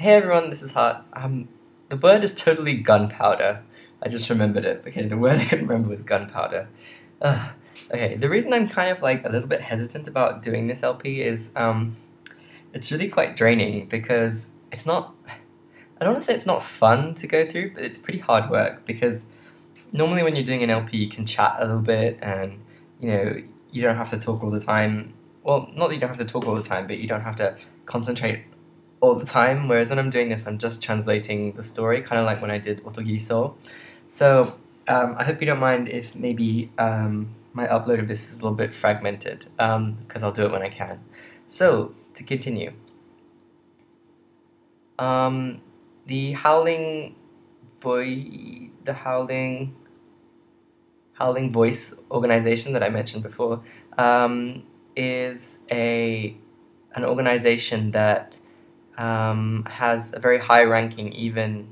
Hey everyone, this is Hart. The word is totally gunpowder. I just remembered it. Okay, the word I couldn't remember was gunpowder. Ugh. Okay, the reason I'm kind of like a little bit hesitant about doing this LP is it's really quite draining because it's not. I don't want to say it's not fun to go through, but it's pretty hard work because normally when you're doing an LP, you can chat a little bit and you know you don't have to talk all the time. Well, not that you don't have to talk all the time, but you don't have to concentrate all the time, whereas when I'm doing this, I'm just translating the story, kind of like when I did Otogiso. So I hope you don't mind if maybe my upload of this is a little bit fragmented, because I'll do it when I can. So, to continue. Um, the Howling Voice organization that I mentioned before is an organization that has a very high ranking, an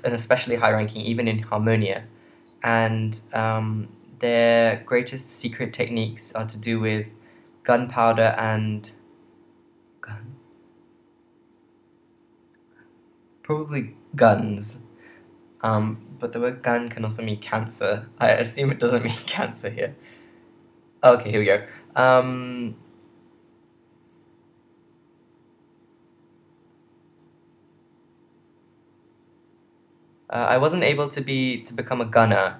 especially high ranking even in Harmonia, and their greatest secret techniques are to do with gunpowder and probably guns. But the word gun can also mean cancer. I assume it doesn't mean cancer here. Okay, here we go. I wasn't able to become a gunner,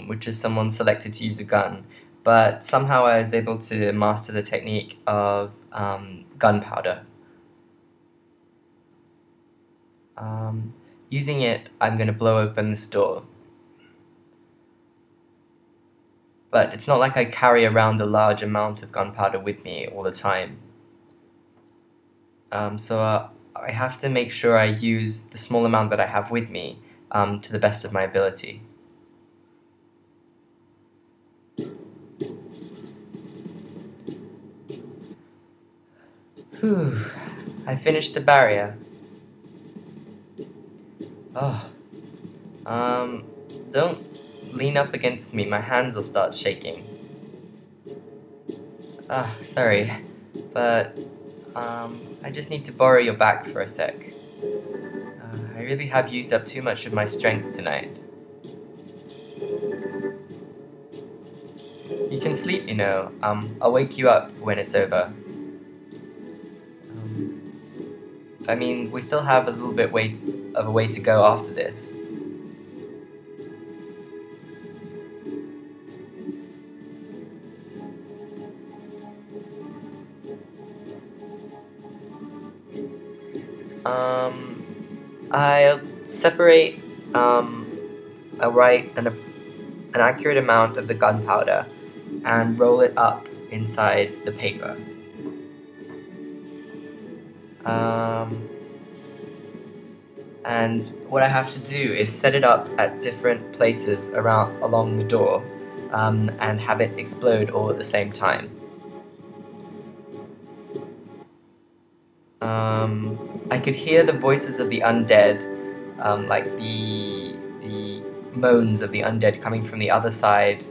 which is someone selected to use a gun, but somehow I was able to master the technique of gunpowder. Using it, I'm going to blow open this door. But it's not like I carry around a large amount of gunpowder with me all the time. So I have to make sure I use the small amount that I have with me to the best of my ability. Whew, I finished the barrier. Oh, don't lean up against me, my hands will start shaking. Sorry, but I just need to borrow your back for a sec. I really have used up too much of my strength tonight. You can sleep, you know. I'll wake you up when it's over. I mean, we still have a little bit of a way to go after this. I'll separate, I'll write an accurate amount of the gunpowder and roll it up inside the paper. And what I have to do is set it up at different places along the door and have it explode all at the same time. I could hear the voices of the undead, like the moans of the undead coming from the other side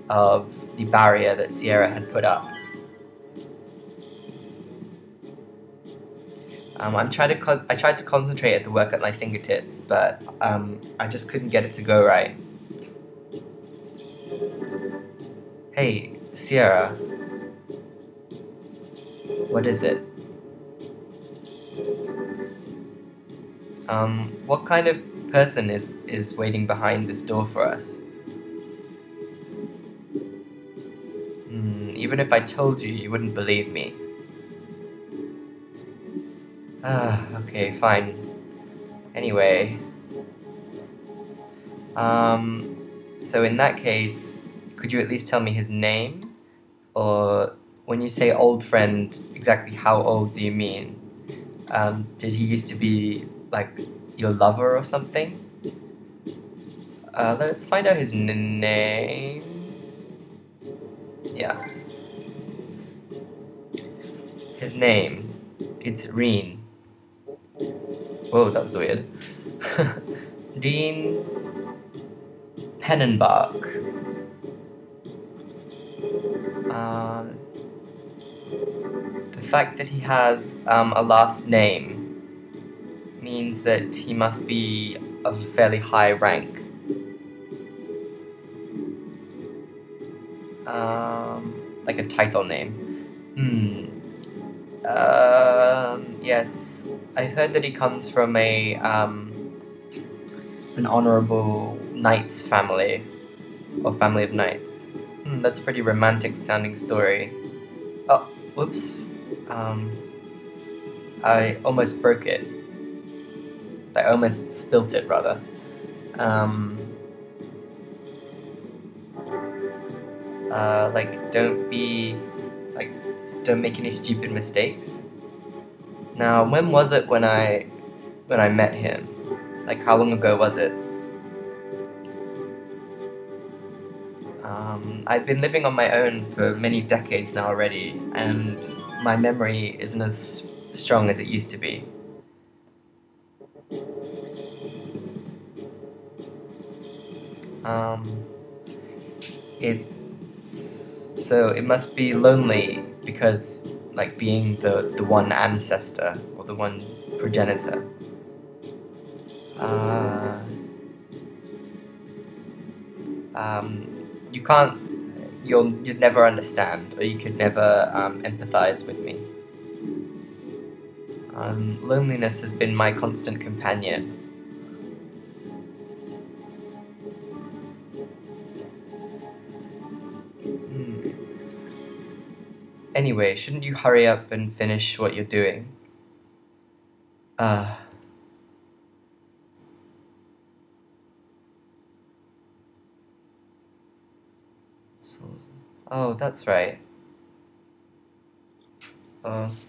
of the barrier that Sierra had put up. I tried to concentrate at the work at my fingertips, but I just couldn't get it to go right. Hey, Sierra. What is it? What kind of person is waiting behind this door for us? Even if I told you, you wouldn't believe me. Okay, fine. Anyway. So in that case, could you at least tell me his name? Or when you say old friend, exactly how old do you mean? Did he used to be, like, your lover or something? Let's find out his name. Yeah. His name. It's Reen. Whoa, that was weird. Reen Pennenbach. The fact that he has a last name means that he must be of a fairly high rank. Like a title name. Yes. I heard that he comes from an honorable knight's family, or family of knights. That's a pretty romantic sounding story. Oh, whoops. I almost broke it. I almost spilt it, rather. Like, don't make any stupid mistakes. Now, when was it when I met him? Like, how long ago was it? I've been living on my own for many decades now already, and my memory isn't as strong as it used to be. So it must be lonely because, like, being the one ancestor or the one progenitor. You can't, you'd never understand, or you could never empathize with me. Loneliness has been my constant companion. Anyway, shouldn't you hurry up and finish what you're doing? Oh, that's right.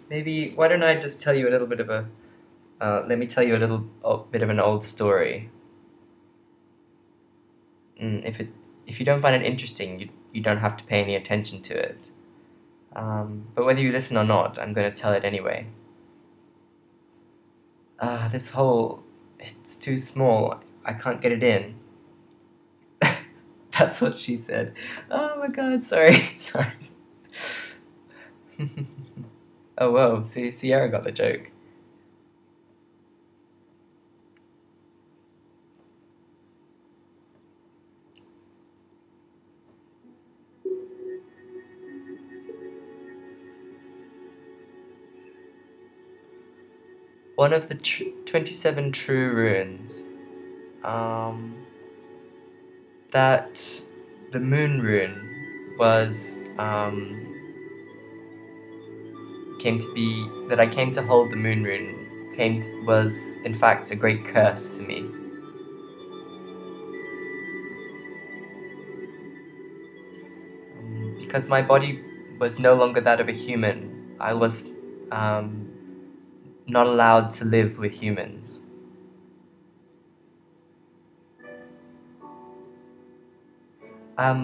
Maybe, why don't I just tell you a little bit of let me tell you a little bit of an old story. If you don't find it interesting, you don't have to pay any attention to it. But whether you listen or not, I'm going to tell it anyway. This hole, it's too small. I can't get it in. That's what she said. Oh my god, sorry, sorry. Oh whoa, see, Sierra got the joke. One of the 27 true runes, that the moon rune was, that I came to hold the moon rune was in fact a great curse to me. Because my body was no longer that of a human, I was not allowed to live with humans.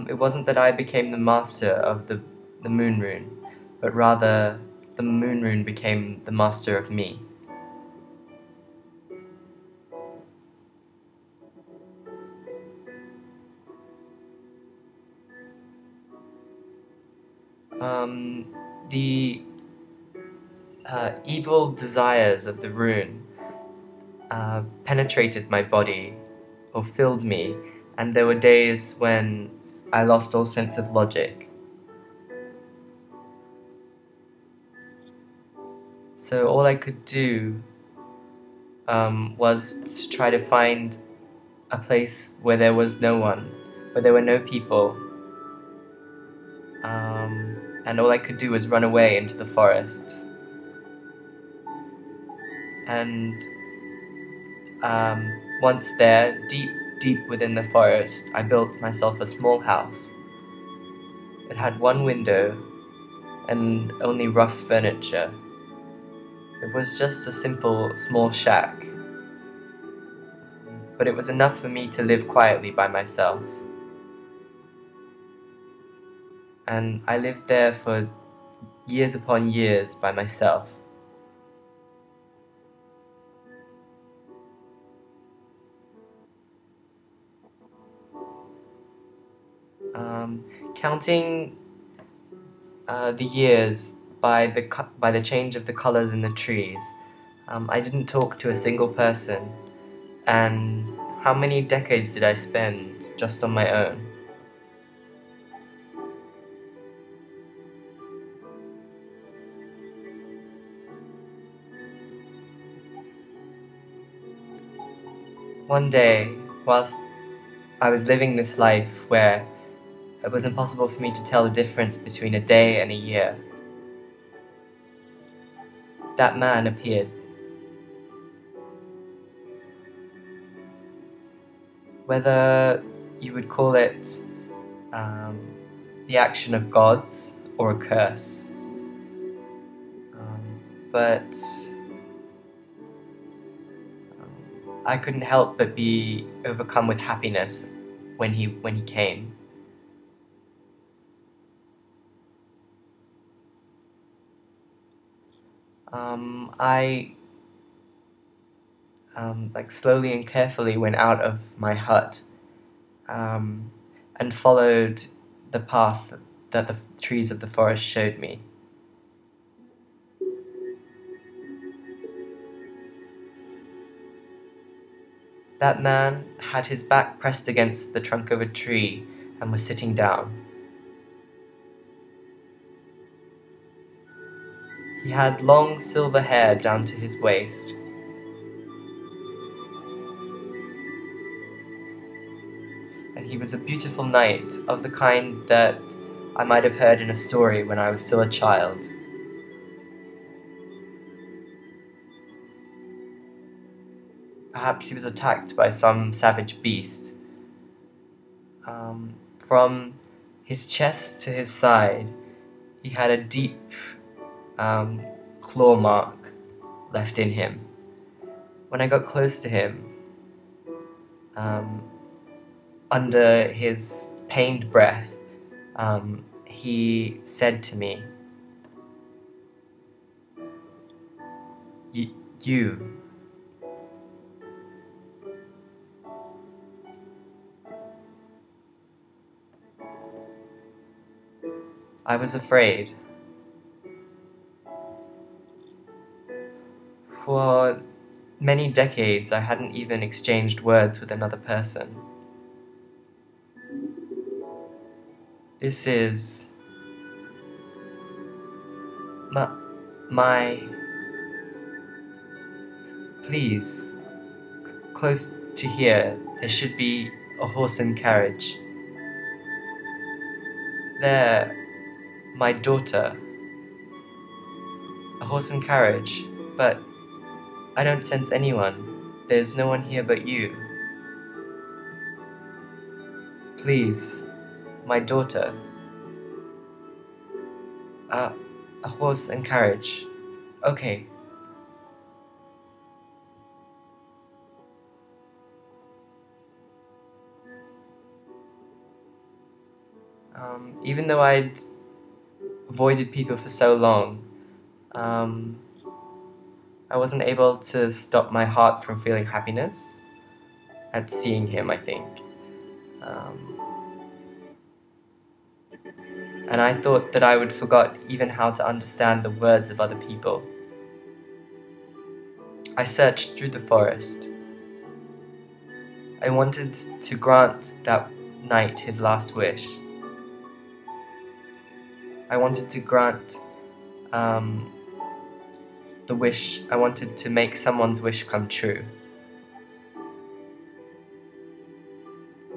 It wasn't that I became the master of the moon rune, but rather the moon rune became the master of me. The evil desires of the rune penetrated my body, or filled me, and there were days when I lost all sense of logic. So all I could do was to try to find a place where there was no one, where there were no people, and all I could do was run away into the forest. And once there, deep within the forest, I built myself a small house. It had one window and only rough furniture. It was just a simple, small shack, but it was enough for me to live quietly by myself. And I lived there for years upon years by myself. Counting the years by the change of the colors in the trees, I didn't talk to a single person, and how many decades did I spend just on my own? One day, whilst I was living this life where it was impossible for me to tell the difference between a day and a year, that man appeared. Whether you would call it um, the action of gods or a curse, but I couldn't help but be overcome with happiness when he came. I like slowly and carefully went out of my hut um, and followed the path that the trees of the forest showed me. That man had his back pressed against the trunk of a tree and was sitting down. He had long silver hair down to his waist. And he was a beautiful knight, of the kind that I might have heard in a story when I was still a child. Perhaps he was attacked by some savage beast. From his chest to his side, he had a deep claw mark left in him. When I got close to him, under his pained breath, he said to me, You. I was afraid. For many decades, I hadn't even exchanged words with another person. This is my please, close to here, there should be a horse and carriage. There, my daughter. A horse and carriage, but I don't sense anyone. There's no one here but you. Please, my daughter. A horse and carriage. Okay. Even though I'd avoided people for so long, I wasn't able to stop my heart from feeling happiness at seeing him, I think. And I thought that I would forgot even how to understand the words of other people. I searched through the forest. I wanted to grant that knight his last wish. I wanted to grant the wish. I wanted to make someone's wish come true.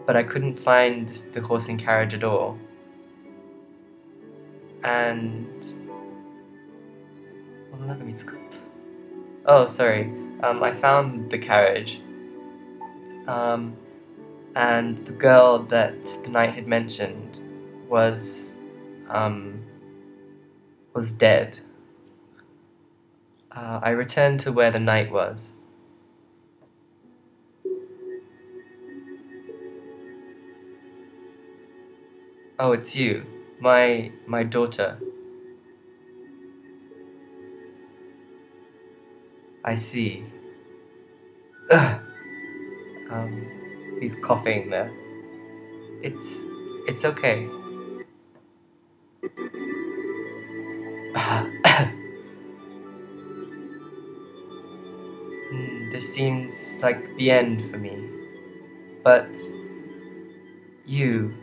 But I couldn't find the horse and carriage at all. And oh, sorry. I found the carriage. And the girl that the knight had mentioned was dead. I returned to where the knight was. Oh, it's you, my daughter. I see. Ugh. He's coughing there. It's okay. this seems like the end for me. But you